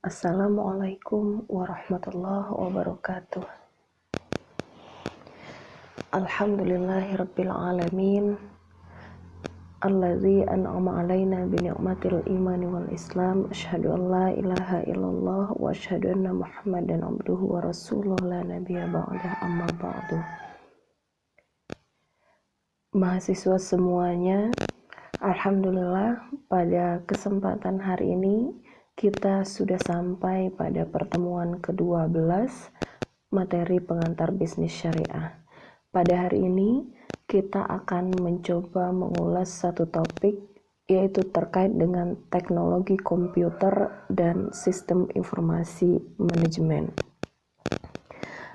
Assalamualaikum warahmatullahi wabarakatuh. Alhamdulillahirabbil alamin allazi an'ama alaina bi ni'matil imani wal islam. Asyhadu an la ilaha illallah wa asyhadu anna Muhammadan abduhu wa rasuluh la nabiyya ba'da, amma ba'du. Mahasiswa semuanya, alhamdulillah pada kesempatan hari ini kita sudah sampai pada pertemuan ke-12 materi pengantar bisnis syariah. Pada hari ini kita akan mencoba mengulas satu topik, yaitu terkait dengan teknologi komputer dan sistem informasi manajemen.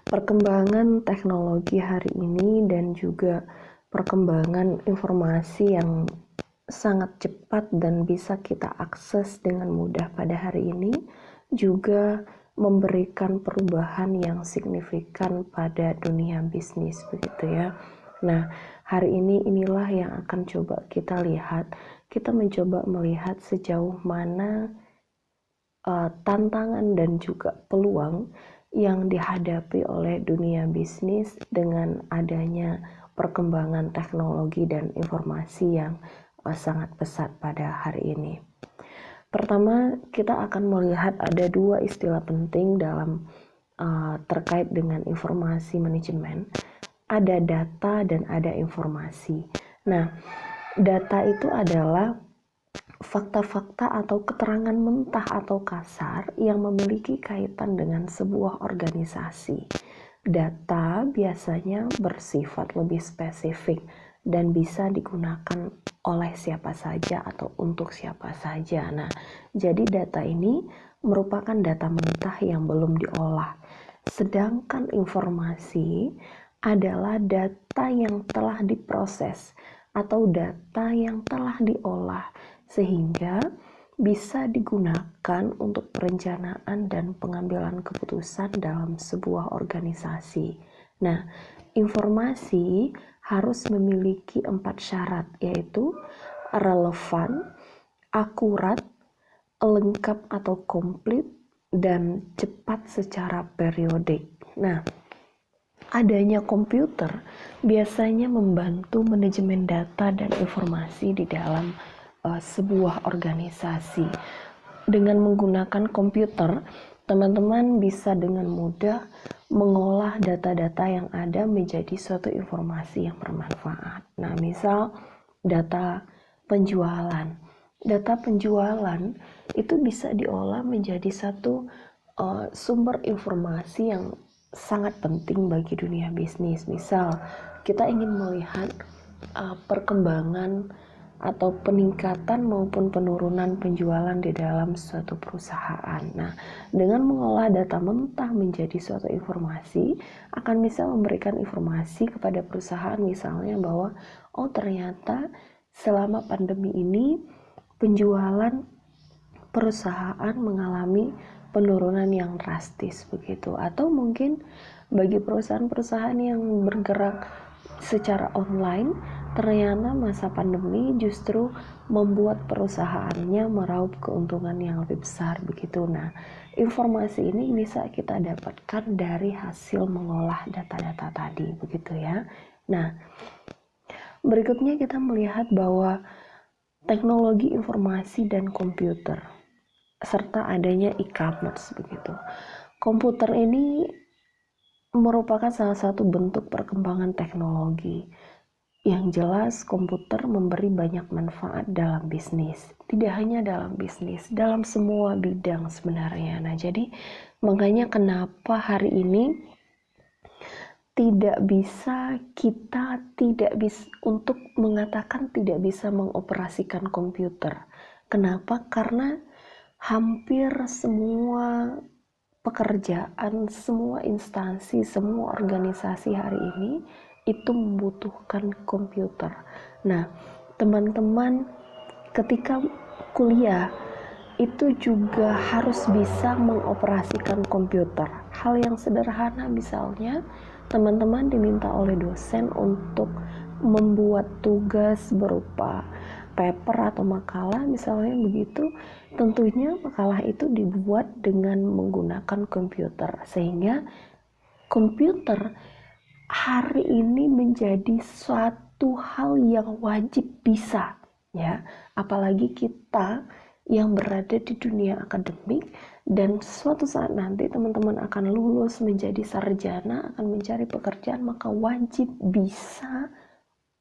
Perkembangan teknologi hari ini dan juga perkembangan informasi yang sangat cepat dan bisa kita akses dengan mudah pada hari ini juga memberikan perubahan yang signifikan pada dunia bisnis, begitu ya. Nah, hari ini inilah yang akan coba kita lihat. Kita mencoba melihat sejauh mana tantangan dan juga peluang yang dihadapi oleh dunia bisnis dengan adanya perkembangan teknologi dan informasi yang sangat pesat pada hari ini. Pertama, kita akan melihat ada dua istilah penting dalam terkait dengan informasi manajemen. Ada data dan ada informasi. Nah, data itu adalah fakta-fakta atau keterangan mentah atau kasar yang memiliki kaitan dengan sebuah organisasi. Data biasanya bersifat lebih spesifik dan bisa digunakan oleh siapa saja atau untuk siapa saja. Nah, jadi data ini merupakan data mentah yang belum diolah. Sedangkan informasi adalah data yang telah diproses atau data yang telah diolah sehingga bisa digunakan untuk perencanaan dan pengambilan keputusan dalam sebuah organisasi. Nah, informasi harus memiliki 4 syarat, yaitu relevan, akurat, lengkap atau komplit, dan cepat secara periodik. Nah, adanya komputer biasanya membantu manajemen data dan informasi di dalam sebuah organisasi. Dengan menggunakan komputer, teman-teman bisa dengan mudah mengolah data-data yang ada menjadi suatu informasi yang bermanfaat. Nah, misal data penjualan. Data penjualan itu bisa diolah menjadi satu sumber informasi yang sangat penting bagi dunia bisnis. Misal, kita ingin melihat perkembangan atau peningkatan maupun penurunan penjualan di dalam suatu perusahaan. Nah, dengan mengolah data mentah menjadi suatu informasi, akan bisa memberikan informasi kepada perusahaan misalnya bahwa ternyata selama pandemi ini penjualan perusahaan mengalami penurunan yang drastis begitu. Atau mungkin bagi perusahaan-perusahaan yang bergerak secara online, ternyata masa pandemi justru membuat perusahaannya meraup keuntungan yang lebih besar begitu. Nah, informasi ini bisa kita dapatkan dari hasil mengolah data-data tadi begitu ya. Nah, berikutnya kita melihat bahwa teknologi informasi dan komputer serta adanya e-commerce begitu. Komputer ini merupakan salah satu bentuk perkembangan teknologi. Yang jelas komputer memberi banyak manfaat dalam bisnis. Tidak hanya dalam bisnis, dalam semua bidang sebenarnya. Nah, jadi makanya kenapa hari ini kita tidak bisa untuk mengatakan tidak bisa mengoperasikan komputer. Kenapa? Karena hampir semua pekerjaan, semua instansi, semua organisasi hari ini itu membutuhkan komputer. Nah, teman-teman ketika kuliah itu juga harus bisa mengoperasikan komputer. Hal yang sederhana misalnya, teman-teman diminta oleh dosen untuk membuat tugas berupa paper atau makalah misalnya begitu, tentunya makalah itu dibuat dengan menggunakan komputer, sehingga komputer hari ini menjadi suatu hal yang wajib bisa, ya, apalagi kita yang berada di dunia akademik dan suatu saat nanti teman-teman akan lulus menjadi sarjana, akan mencari pekerjaan, maka wajib bisa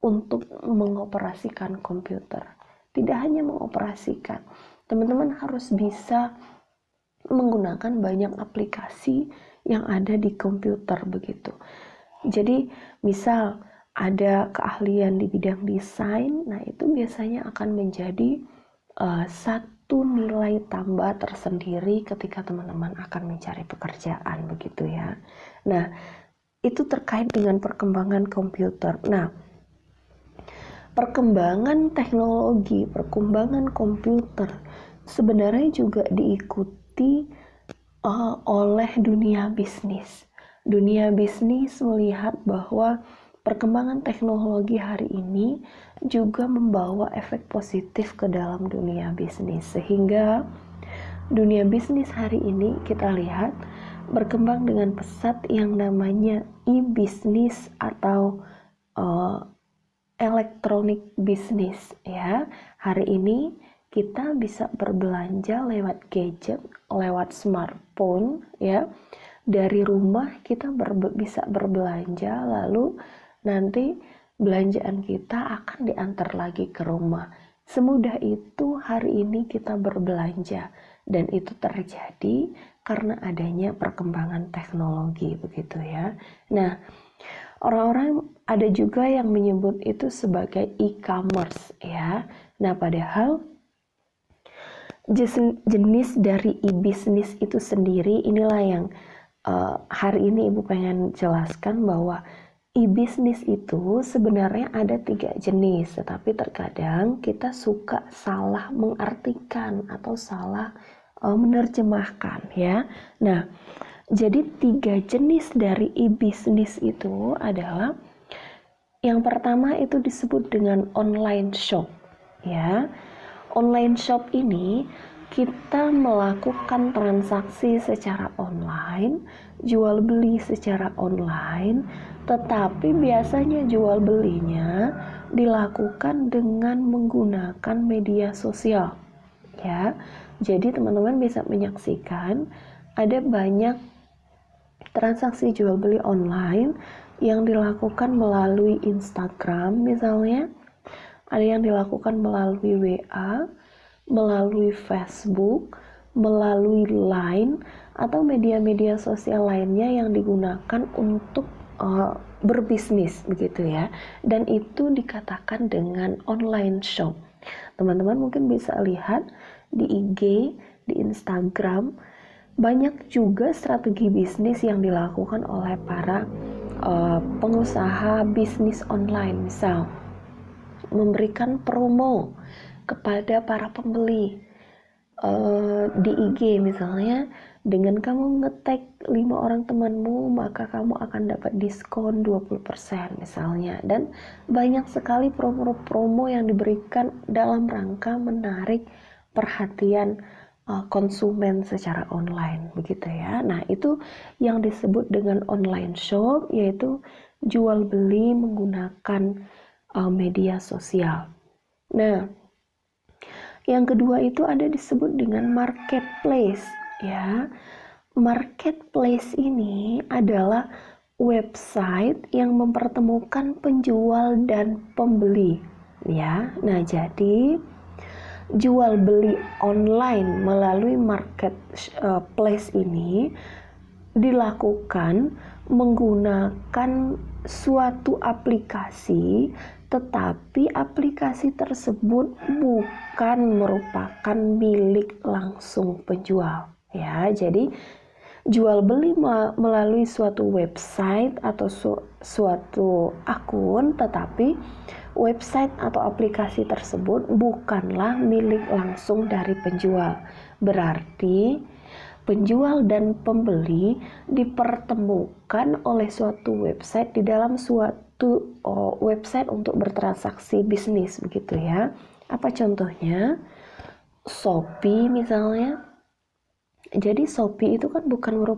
untuk mengoperasikan komputer. Tidak hanya mengoperasikan, teman-teman harus bisa menggunakan banyak aplikasi yang ada di komputer begitu. Jadi misal ada keahlian di bidang desain, nah itu biasanya akan menjadi satu nilai tambah tersendiri ketika teman-teman akan mencari pekerjaan begitu ya. Nah, itu terkait dengan perkembangan komputer. Nah, perkembangan teknologi, perkembangan komputer sebenarnya juga diikuti oleh dunia bisnis. Dunia bisnis melihat bahwa perkembangan teknologi hari ini juga membawa efek positif ke dalam dunia bisnis, sehingga dunia bisnis hari ini kita lihat berkembang dengan pesat yang namanya e-bisnis atau electronic business ya. Hari ini kita bisa berbelanja lewat gadget, lewat smartphone ya. Dari rumah kita bisa berbelanja, lalu nanti belanjaan kita akan diantar lagi ke rumah. Semudah itu hari ini kita berbelanja, dan itu terjadi karena adanya perkembangan teknologi begitu ya. Nah, orang-orang ada juga yang menyebut itu sebagai e-commerce ya. Nah, padahal jenis dari e-bisnis itu sendiri inilah yang hari ini Ibu pengen jelaskan, bahwa e-bisnis itu sebenarnya ada 3 jenis, tetapi terkadang kita suka salah mengartikan atau salah menerjemahkan ya. Nah, jadi 3 jenis dari e-bisnis itu adalah, yang pertama itu disebut dengan online shop ya. Online shop ini kita melakukan transaksi secara online, jual beli secara online, tetapi biasanya jual belinya dilakukan dengan menggunakan media sosial ya. Jadi teman-teman bisa menyaksikan ada banyak transaksi jual beli online yang dilakukan melalui Instagram misalnya, ada yang dilakukan melalui WA, melalui Facebook, melalui Line, atau media-media sosial lainnya yang digunakan untuk berbisnis begitu ya. Dan itu dikatakan dengan online shop. Teman-teman mungkin bisa lihat di IG, di Instagram, banyak juga strategi bisnis yang dilakukan oleh para pengusaha bisnis online. Misal memberikan promo kepada para pembeli di IG misalnya, dengan kamu nge-tag 5 orang temanmu maka kamu akan dapat diskon 20% misalnya. Dan banyak sekali promo-promo yang diberikan dalam rangka menarik perhatian konsumen secara online begitu ya. Nah, itu yang disebut dengan online shop, yaitu jual beli menggunakan media sosial. Nah, yang kedua itu ada disebut dengan marketplace ya. Marketplace ini adalah website yang mempertemukan penjual dan pembeli ya. Nah, jadi jual beli online melalui marketplace ini dilakukan menggunakan suatu aplikasi, tetapi aplikasi tersebut bukan merupakan milik langsung penjual ya. Jadi jual beli melalui suatu website atau suatu akun, tetapi website atau aplikasi tersebut bukanlah milik langsung dari penjual. Berarti penjual dan pembeli dipertemukan oleh suatu website di dalam suatu website untuk bertransaksi bisnis begitu ya. Apa contohnya? Shopee misalnya. Jadi Shopee itu kan bukan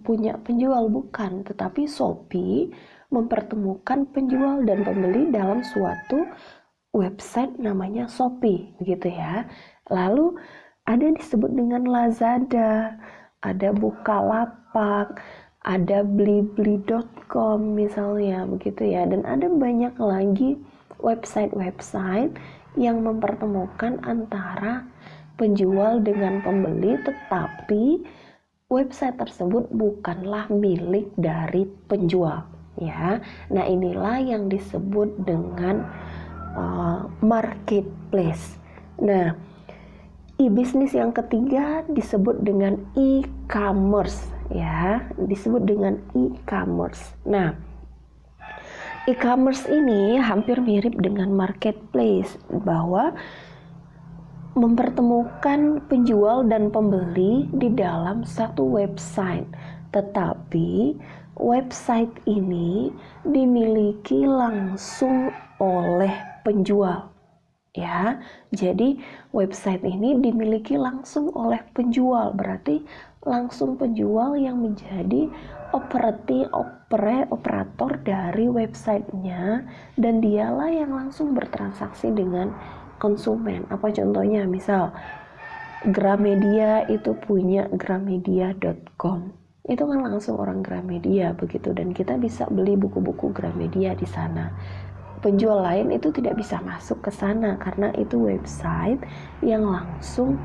punya penjual, bukan, tetapi Shopee mempertemukan penjual dan pembeli dalam suatu website namanya Shopee, begitu ya. Lalu ada disebut dengan Lazada, ada Bukalapak, ada blibli.com misalnya, begitu ya. Dan ada banyak lagi website-website yang mempertemukan antara penjual dengan pembeli, tetapi website tersebut bukanlah milik dari penjual, ya. Nah, inilah yang disebut dengan marketplace. Nah, e-bisnis yang ketiga disebut dengan e-commerce, ya, disebut dengan e-commerce. Nah, e-commerce ini hampir mirip dengan marketplace, bahwa mempertemukan penjual dan pembeli di dalam satu website, tetapi website ini dimiliki langsung oleh penjual, ya. Jadi website ini dimiliki langsung oleh penjual, berarti langsung penjual yang menjadi operator dari websitenya, dan dialah yang langsung bertransaksi dengan konsumen. Apa contohnya? Misal Gramedia itu punya gramedia.com, itu kan langsung orang Gramedia, begitu, dan kita bisa beli buku-buku Gramedia di sana. Penjual lain itu tidak bisa masuk ke sana karena itu website yang langsung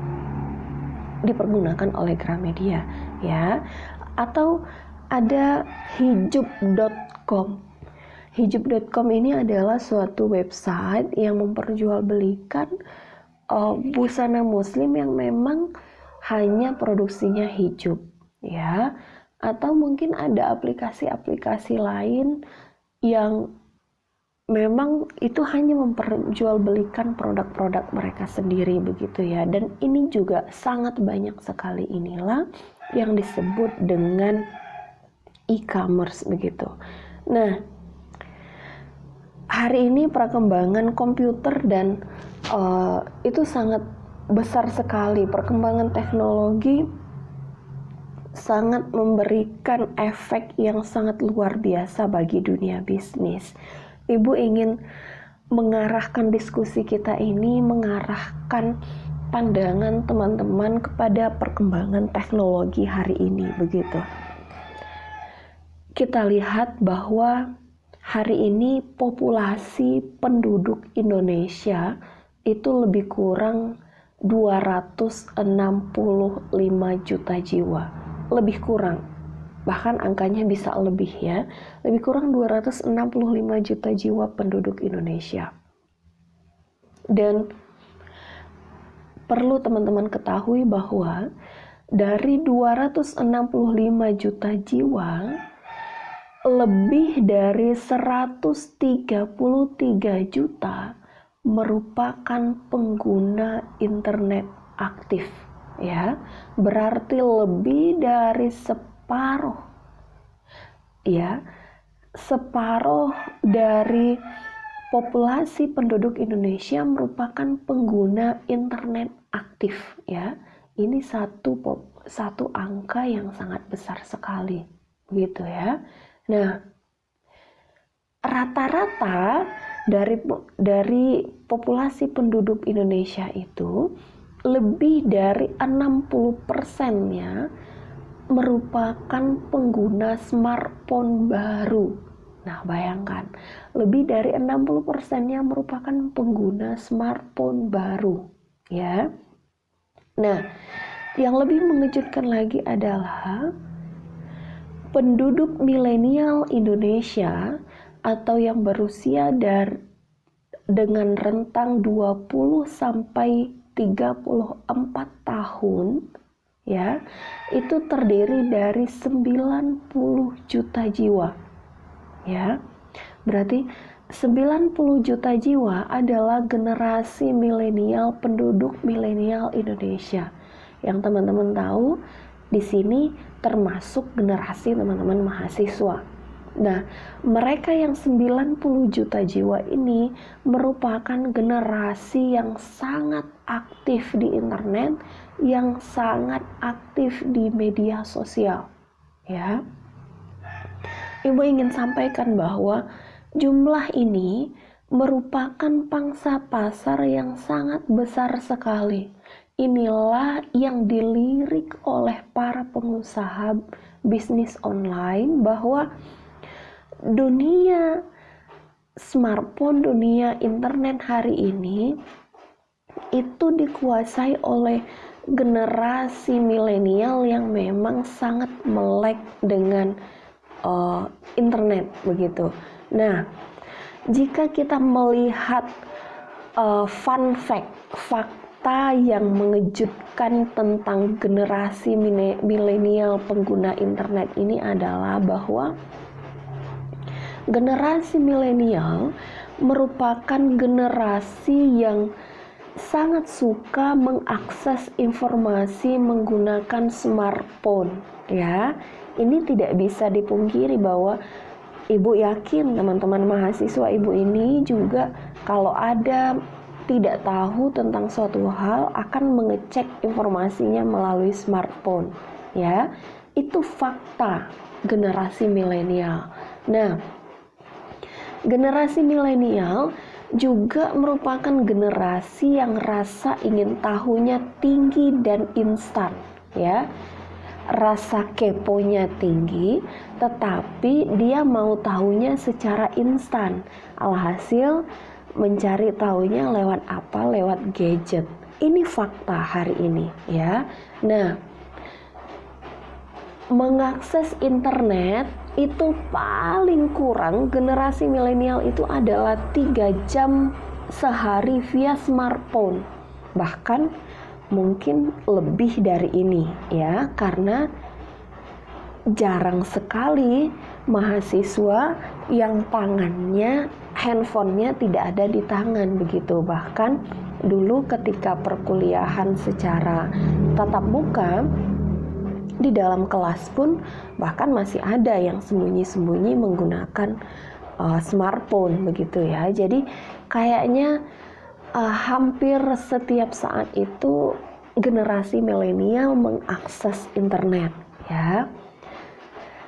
dipergunakan oleh Gramedia, ya. Atau ada hijab.com. Hijab.com ini adalah suatu website yang memperjualbelikan busana muslim yang memang hanya produksinya hijab, ya. Atau mungkin ada aplikasi-aplikasi lain yang memang itu hanya memperjualbelikan produk-produk mereka sendiri, begitu ya. Dan ini juga sangat banyak sekali, inilah yang disebut dengan e-commerce, begitu. Nah, hari ini perkembangan komputer dan itu sangat besar sekali. Perkembangan teknologi sangat memberikan efek yang sangat luar biasa bagi dunia bisnis. Ibu ingin mengarahkan diskusi kita ini, mengarahkan pandangan teman-teman kepada perkembangan teknologi hari ini, begitu. Kita lihat bahwa hari ini populasi penduduk Indonesia itu lebih kurang 265 juta jiwa. Lebih kurang. Bahkan angkanya bisa lebih, ya. Lebih kurang 265 juta jiwa penduduk Indonesia. Dan perlu teman-teman ketahui bahwa dari 265 juta jiwa, lebih dari 133 juta merupakan pengguna internet aktif, ya. Berarti lebih dari separuh, ya, separuh dari populasi penduduk Indonesia merupakan pengguna internet aktif, ya. Ini satu angka yang sangat besar sekali, gitu ya. Nah, rata-rata dari populasi penduduk Indonesia itu lebih dari 60%-nya merupakan pengguna smartphone baru. Nah, bayangkan, lebih dari 60%-nya merupakan pengguna smartphone baru, ya. Nah, yang lebih mengejutkan lagi adalah penduduk milenial Indonesia atau yang berusia dengan rentang 20 sampai 34 tahun, ya, itu terdiri dari 90 juta jiwa, ya. Berarti 90 juta jiwa adalah generasi milenial, penduduk milenial Indonesia. Yang teman-teman tahu, di sini termasuk generasi teman-teman mahasiswa. Nah, mereka yang 90 juta jiwa ini merupakan generasi yang sangat aktif di internet, yang sangat aktif di media sosial, ya. Ibu ingin sampaikan bahwa jumlah ini merupakan pangsa pasar yang sangat besar sekali. Inilah yang dilirik oleh para pengusaha bisnis online bahwa dunia smartphone, dunia internet hari ini itu dikuasai oleh generasi milenial yang memang sangat melek dengan internet begitu. Nah, jika kita melihat fun fact, fakta yang mengejutkan tentang generasi milenial pengguna internet ini adalah bahwa generasi milenial merupakan generasi yang sangat suka mengakses informasi menggunakan smartphone, ya. Ini tidak bisa dipungkiri bahwa ibu yakin teman-teman mahasiswa ibu ini juga kalau ada tidak tahu tentang suatu hal akan mengecek informasinya melalui smartphone, ya. Itu fakta generasi milenial. Nah, generasi milenial juga merupakan generasi yang rasa ingin tahunya tinggi dan instan, ya. Rasa keponya tinggi, tetapi dia mau tahunya secara instan. Alhasil mencari tahunya lewat apa? Lewat gadget. Ini fakta hari ini, ya. Nah, mengakses internet itu paling kurang generasi milenial itu adalah 3 jam sehari via smartphone, bahkan mungkin lebih dari ini, ya, karena jarang sekali mahasiswa yang tangannya handphonenya tidak ada di tangan begitu. Bahkan dulu ketika perkuliahan secara tatap muka di dalam kelas pun bahkan masih ada yang sembunyi-sembunyi menggunakan smartphone begitu, ya. Jadi kayaknya hampir setiap saat itu generasi milenial mengakses internet, ya.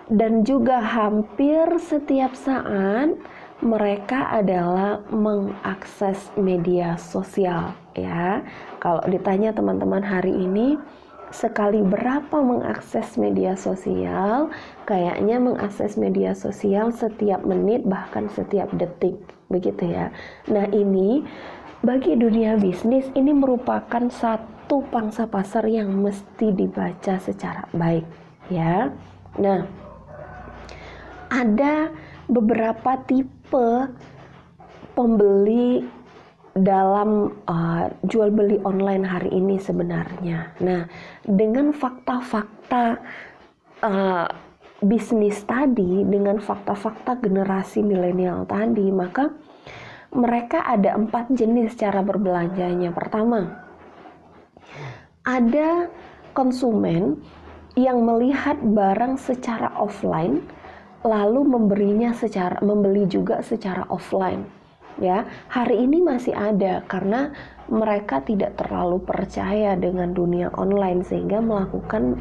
Dan juga hampir setiap saat mereka adalah mengakses media sosial, ya. Kalau ditanya teman-teman hari ini sekali berapa mengakses media sosial, kayaknya mengakses media sosial setiap menit bahkan setiap detik begitu, ya. Nah, ini bagi dunia bisnis ini merupakan satu pangsa pasar yang mesti dibaca secara baik, ya. Nah, ada beberapa tipe pembeli dalam jual beli online hari ini sebenarnya. Nah, dengan fakta-fakta bisnis tadi, dengan fakta-fakta generasi milenial tadi, maka mereka ada 4 jenis cara berbelanjanya. Pertama, ada konsumen yang melihat barang secara offline lalu membeli juga secara offline, ya. Hari ini masih ada karena mereka tidak terlalu percaya dengan dunia online sehingga melakukan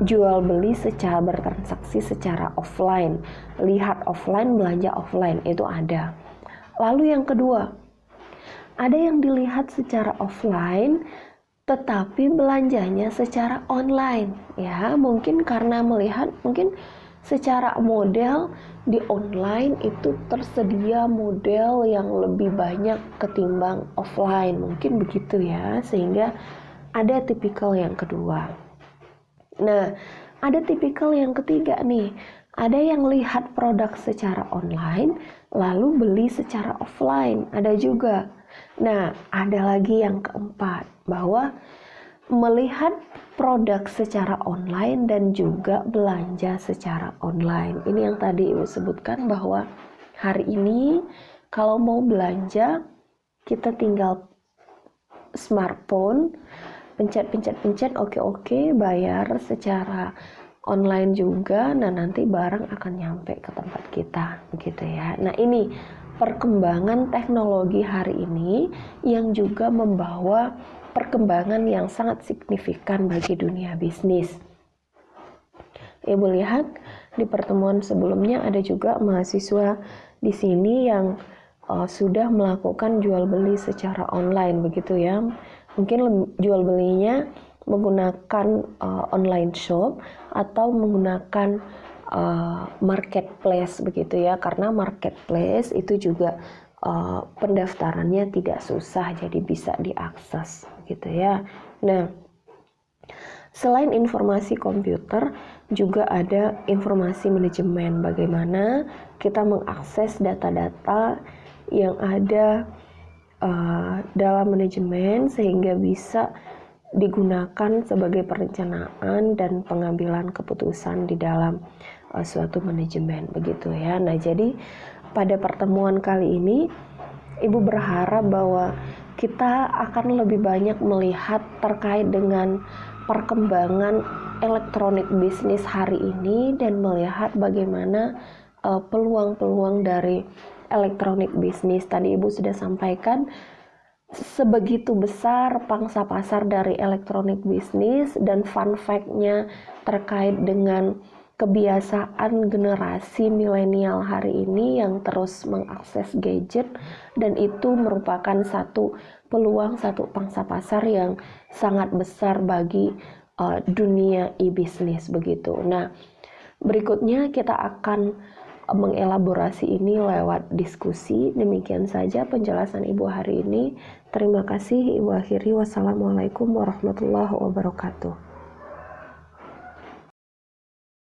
jual beli secara bertransaksi secara offline, lihat offline, belanja offline, itu ada. Lalu yang kedua, ada yang dilihat secara offline tetapi belanjanya secara online, ya. Mungkin karena melihat secara model di online itu tersedia model yang lebih banyak ketimbang offline, mungkin begitu, ya. Sehingga ada tipikal yang kedua. Nah, ada tipikal yang ketiga nih. Ada yang lihat produk secara online lalu beli secara offline, ada juga. Nah, ada lagi yang keempat, bahwa melihat produk secara online dan juga belanja secara online. Ini yang tadi Ibu sebutkan bahwa hari ini kalau mau belanja kita tinggal smartphone, pencet, oke, bayar secara online juga, nah nanti barang akan nyampe ke tempat kita, begitu ya. Nah ini perkembangan teknologi hari ini yang juga membawa perkembangan yang sangat signifikan bagi dunia bisnis. Ibu lihat di pertemuan sebelumnya ada juga mahasiswa di sini yang sudah melakukan jual beli secara online, begitu ya. Mungkin jual belinya menggunakan online shop atau menggunakan marketplace, begitu ya, karena marketplace itu juga pendaftarannya tidak susah, jadi bisa diakses, gitu ya. Nah, selain informasi komputer, juga ada informasi manajemen, bagaimana kita mengakses data-data yang ada dalam manajemen sehingga bisa digunakan sebagai perencanaan dan pengambilan keputusan di dalam suatu manajemen, begitu ya. Nah, jadi pada pertemuan kali ini Ibu berharap bahwa kita akan lebih banyak melihat terkait dengan perkembangan elektronik bisnis hari ini dan melihat bagaimana peluang-peluang dari elektronik bisnis. Tadi Ibu sudah sampaikan sebegitu besar pangsa pasar dari elektronik bisnis, dan fun fact-nya terkait dengan kebiasaan generasi milenial hari ini yang terus mengakses gadget, dan itu merupakan satu peluang, satu pangsa pasar yang sangat besar bagi dunia e-bisnis, begitu. Nah, berikutnya kita akan mengelaborasi ini lewat diskusi. Demikian saja penjelasan Ibu hari ini. Terima kasih. Ibu akhiri. Wassalamualaikum warahmatullahi wabarakatuh.